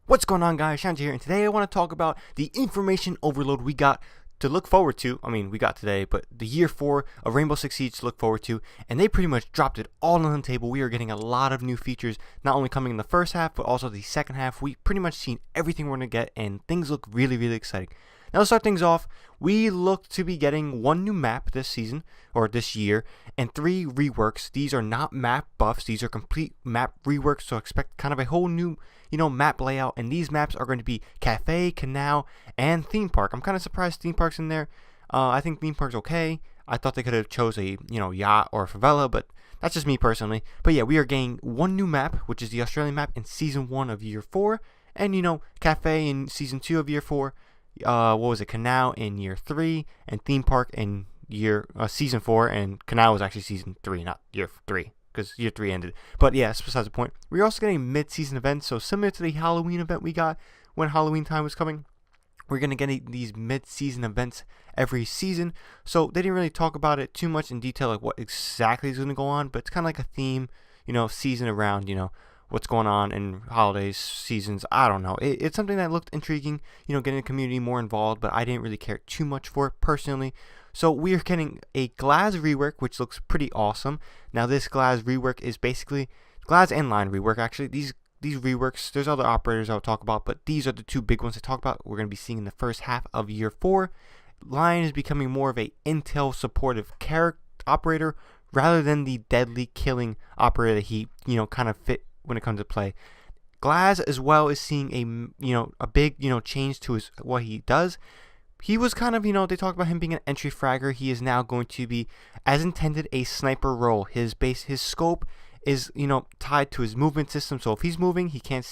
What's going on, guys? ShadowNinja here, and today I want to talk about the information overload we got to look forward to. We got today, but the year 4 of Rainbow Six Siege to look forward to, and they pretty much dropped it all on the table. We are getting a lot of new features, not only coming in the first half, but also the second half. We pretty much seen everything we're going to get, and things look really, really exciting. Now, to start things off, we look to be getting one new map this season, or this year, and 3 reworks. These are not map buffs, these are complete map reworks, so expect kind of a whole new, map layout, and these maps are going to be Cafe, Canal, and Theme Park. I'm kind of surprised Theme Park's in there. I think Theme Park's okay. I thought they could have chose a, yacht or a favela, but that's just me personally. But yeah, we are getting one new map, which is the Australian map in Season 1 of Year 4, and, Cafe in Season 2 of Year 4. Canal in Year 3, and Theme Park in Season 4, and Canal was actually Season 3, not Year 3, because Year 3 ended. But yeah, that's besides the point. We're also getting mid-season events, so similar to the Halloween event we got when Halloween time was coming, we're going to get these mid-season events every season. So they didn't really talk about it too much in detail, like what exactly is going to go on, but it's kind of like a theme, season around, what's going on in holidays, seasons. I don't know. It's something that looked intriguing, getting the community more involved, but I didn't really care too much for it personally. So we are getting a Glass rework, which looks pretty awesome. Now, this Glass rework is basically Glass and Line rework, actually. These reworks, there's other operators I'll talk about, but these are the 2 big ones to talk about. We're going to be seeing in the first half of Year 4. Line is becoming more of a intel supportive character operator rather than the deadly killing operator that he, kind of fit when it comes to play. Glass as well is seeing a big change to what he does. He was kind of they talked about him being an entry fragger. He is now going to be, as intended, a sniper role. His scope is tied to his movement system. So if he's moving, he can't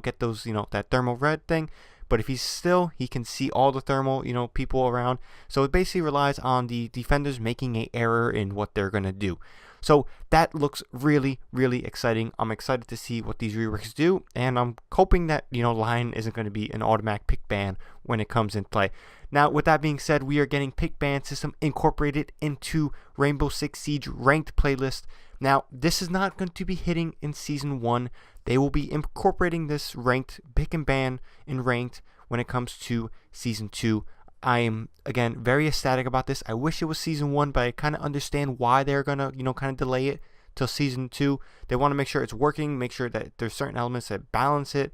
get those that thermal red thing. But if he's still, he can see all the thermal people around. So it basically relies on the defenders making an error in what they're gonna do. So that looks really, really exciting. I'm excited to see what these reworks do, and I'm hoping that, Line isn't going to be an automatic pick ban when it comes in play. Now, with that being said, we are getting pick ban system incorporated into Rainbow Six Siege ranked playlist. Now, this is not going to be hitting in Season 1. They will be incorporating this ranked pick and ban in ranked when it comes to Season 2. I am, again, very ecstatic about this. I wish it was Season 1, but I kind of understand why they're going to, kind of delay it till Season 2. They want to make sure it's working, make sure that there's certain elements that balance it.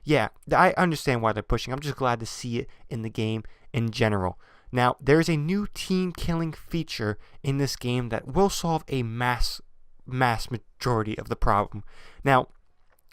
Yeah, I understand why they're pushing. I'm just glad to see it in the game in general. Now, there's a new team killing feature in this game that will solve a mass majority of the problem. Now,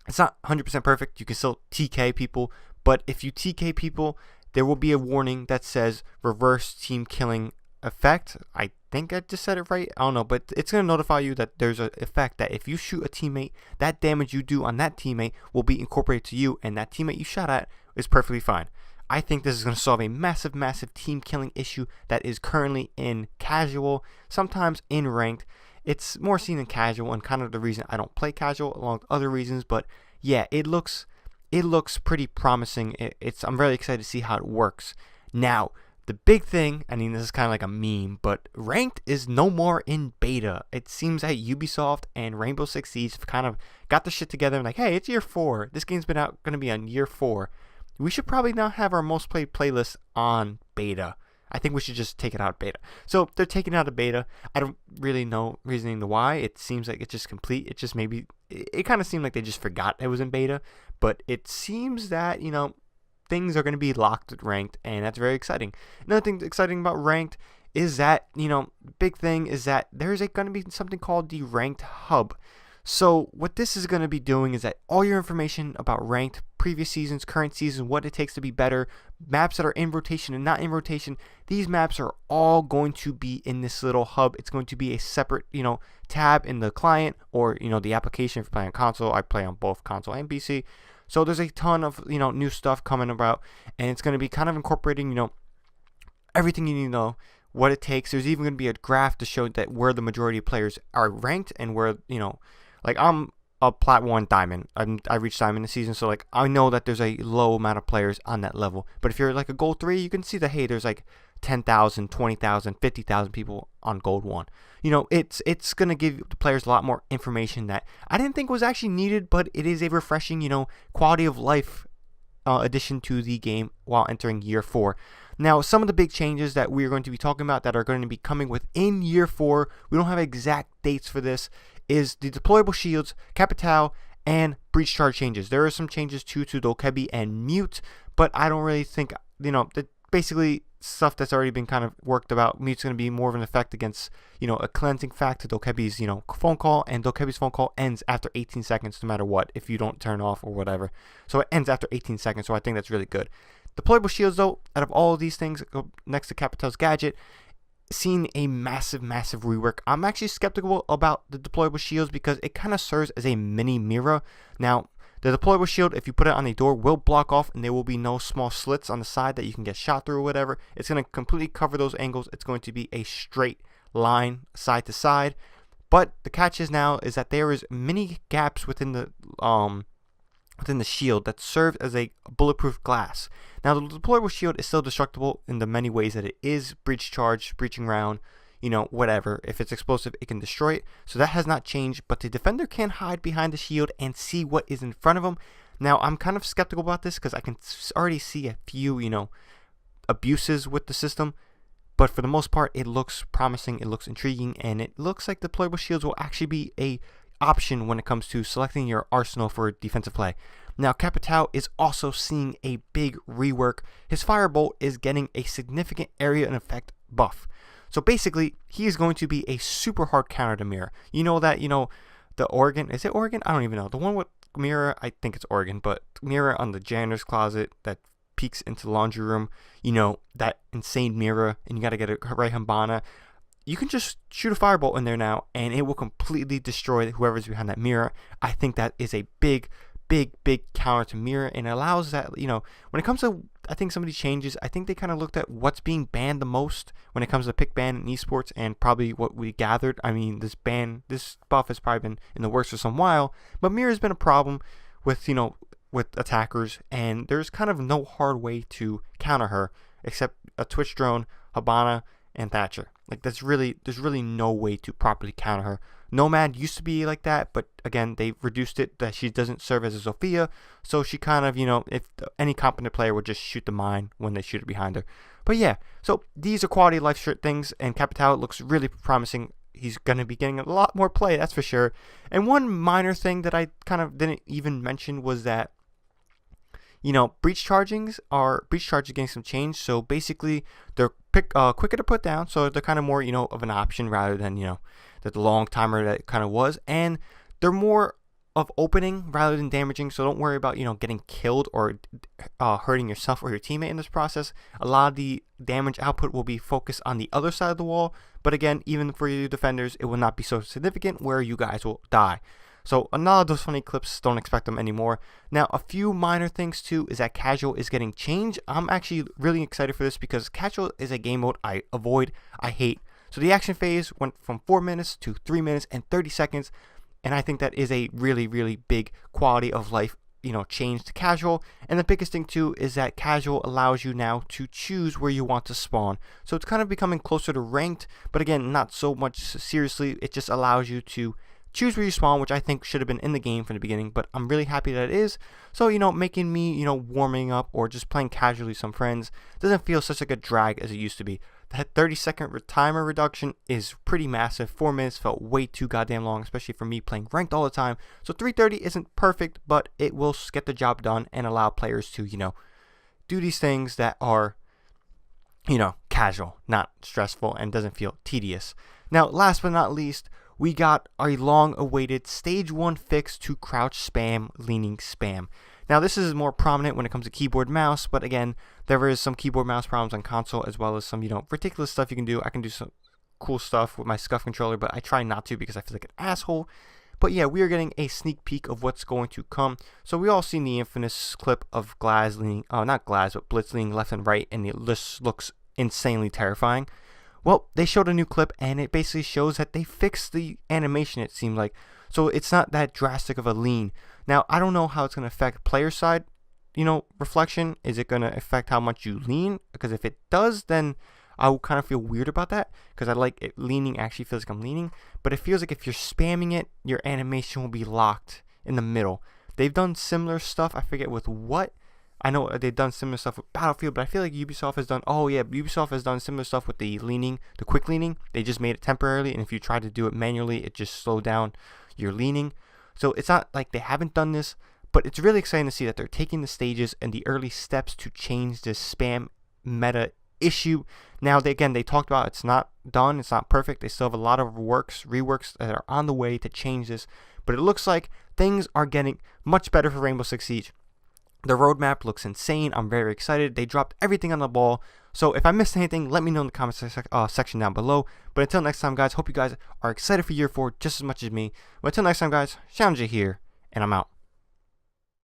it's not 100% perfect. You can still TK people, but if you TK people, there will be a warning that says reverse team killing effect. I think I just said it right. I don't know, but it's going to notify you that there's an effect that if you shoot a teammate, that damage you do on that teammate will be incorporated to you, and that teammate you shot at is perfectly fine. I think this is going to solve a massive team killing issue that is currently in casual, sometimes in ranked. It's more seen in casual, and kind of the reason I don't play casual along with other reasons, but yeah, it looks pretty promising. I'm really excited to see how it works. Now, the big thing, this is kind of like a meme, but ranked is no more in beta. It seems that Ubisoft and Rainbow Six Siege kind of got the shit together and like, hey, it's Year 4. This game's been going to be on Year 4. We should probably now have our most played playlist on beta. I think we should just take it out of beta. So they're taking it out of beta. I don't really know reasoning the why. It seems like it's just complete. It just maybe, it kind of seemed like they just forgot it was in beta. But it seems that, things are going to be locked at ranked, and that's very exciting. Another thing exciting about ranked is that, big thing is that there's going to be something called the ranked hub. So what this is going to be doing is that all your information about ranked, previous seasons, current season, what it takes to be better, maps that are in rotation and not in rotation, these maps are all going to be in this little hub. It's going to be a separate, tab in the client or, the application. If you're playing on console, I play on both console and PC. So there's a ton of, new stuff coming about, and it's going to be kind of incorporating, everything you need to know, what it takes. There's even going to be a graph to show that where the majority of players are ranked and where, like I'm a Plat 1 Diamond. I reached Diamond this season, so like I know that there's a low amount of players on that level. But if you're like a Gold 3, you can see that, hey, there's like 10,000, 20,000, 50,000 people on Gold 1. You know, it's going to give the players a lot more information that I didn't think was actually needed, but it is a refreshing, you know, quality of life addition to the game while entering year 4. Now, some of the big changes that we're going to be talking about that are going to be coming within year 4, we don't have exact dates for this, is the deployable shields, Capitao, and breach charge changes. There are some changes too to Dokebi and Mute, but I don't really think, you know, that basically stuff that's already been kind of worked about. Mute's going to be more of an effect against, you know, a cleansing fact to Dokebi's, you know, phone call, and Dokebi's phone call ends after 18 seconds no matter what, if you don't turn off or whatever. So it ends after 18 seconds, so I think that's really good. Deployable shields, though, out of all of these things, next to Capitao's gadget, seen a massive rework. I'm actually skeptical about the deployable shields because it kind of serves as a mini mirror. Now, the deployable shield, if you put it on a door, will block off, and there will be no small slits on the side that you can get shot through or whatever. It's going to completely cover those angles. It's going to be a straight line side to side. But the catch is now is that there is many gaps within the shield that serve as a bulletproof glass. Now, the deployable shield is still destructible in the many ways that it is breach charge, breaching round, you know, whatever. If it's explosive, it can destroy it. So that has not changed, but the defender can hide behind the shield and see what is in front of him. Now, I'm kind of skeptical about this because I can already see a few, you know, abuses with the system. But for the most part, it looks promising, it looks intriguing, and it looks like the deployable shields will actually be a option when it comes to selecting your arsenal for defensive play. Now, Capitao is also seeing a big rework. His firebolt is getting a significant area and effect buff. So basically, he is going to be a super hard counter to Mirror. You know that, you know, the Oregon, is it Oregon? I don't even know. The one with Mirror, I think it's Oregon, but Mirror on the janitor's closet that peeks into the laundry room, you know, that insane mirror, and you got to get a right Hambana. You can just shoot a firebolt in there now, and it will completely destroy whoever's behind that mirror. I think that is a big counter to Mirror, and it allows that, you know, when it comes to, I think some of these changes, I think they kind of looked at what's being banned the most when it comes to pick ban in esports, and probably what we gathered. I mean, this buff has probably been in the works for some while, but Mirror has been a problem with, you know, with attackers, and there's kind of no hard way to counter her except a Twitch drone, Habana, and Thatcher. Like, there's really no way to properly counter her. Nomad used to be like that, but again, they reduced it that she doesn't serve as a Sophia, so she kind of, you know, if any competent player would just shoot the mine when they shoot it behind her. But yeah, so these are quality of life shirt things, and Capitao looks really promising. He's going to be getting a lot more play, that's for sure. And one minor thing that I kind of didn't even mention was that, you know, breach charges getting some change. So basically, they're quicker to put down, so they're kind of more, you know, of an option rather than, you know, the long timer that it kind of was. And they're more of opening rather than damaging, so don't worry about, you know, getting killed or hurting yourself or your teammate in this process. A lot of the damage output will be focused on the other side of the wall, but again, even for you defenders, it will not be so significant where you guys will die. So a lot of those funny clips, don't expect them anymore. Now, a few minor things too is that casual is getting changed. I'm actually really excited for this because casual is a game mode I avoid, I hate. So the action phase went from 4 minutes to 3 minutes and 30 seconds, and I think that is a really big quality of life, you know, change to casual. And the biggest thing too is that casual allows you now to choose where you want to spawn. So it's kind of becoming closer to ranked, but again, not so much seriously. It just allows you to choose where you spawn, which I think should have been in the game from the beginning, but I'm really happy that it is. So, you know, making me, you know, warming up or just playing casually with some friends doesn't feel such like a drag as it used to be. That 30-second timer reduction is pretty massive. 4 minutes felt way too goddamn long, especially for me playing ranked all the time. So 3:30 isn't perfect, but it will get the job done and allow players to, you know, do these things that are, you know, casual, not stressful, and doesn't feel tedious. Now, last but not least, we got a long-awaited Stage 1 fix to crouch spam, leaning spam. Now, this is more prominent when it comes to keyboard mouse, but again, there is some keyboard mouse problems on console, as well as some, you know, ridiculous stuff you can do. I can do some cool stuff with my SCUF controller, but I try not to because I feel like an asshole. But yeah, we are getting a sneak peek of what's going to come. So we all seen the infamous clip of Glaz leaning, not Glaz, but Blitz leaning left and right, and it just looks insanely terrifying. Well, they showed a new clip, and it basically shows that they fixed the animation, it seemed like. So it's not that drastic of a lean. Now, I don't know how it's going to affect player side, you know, reflection. Is it going to affect how much you lean? Because if it does, then I will kind of feel weird about that because I like it leaning. Actually feels like I'm leaning, but it feels like if you're spamming it, your animation will be locked in the middle. They've done similar stuff. I forget with what. I know they've done similar stuff with Battlefield, but I feel like Ubisoft has done. Oh yeah, Ubisoft has done similar stuff with the leaning, the quick leaning. They just made it temporarily, and if you try to do it manually, it just slowed down your leaning. So it's not like they haven't done this, but it's really exciting to see that they're taking the stages and the early steps to change this spam meta issue. Now, they talked about it's not done, it's not perfect. They still have a lot of reworks that are on the way to change this, but it looks like things are getting much better for Rainbow Six Siege. The roadmap looks insane. I'm very excited. They dropped everything on the ball. So if I missed anything, let me know in the comment section down below. But until next time, guys, hope you guys are excited for year 4 just as much as me. But until next time, guys, ShadowNinja here, and I'm out.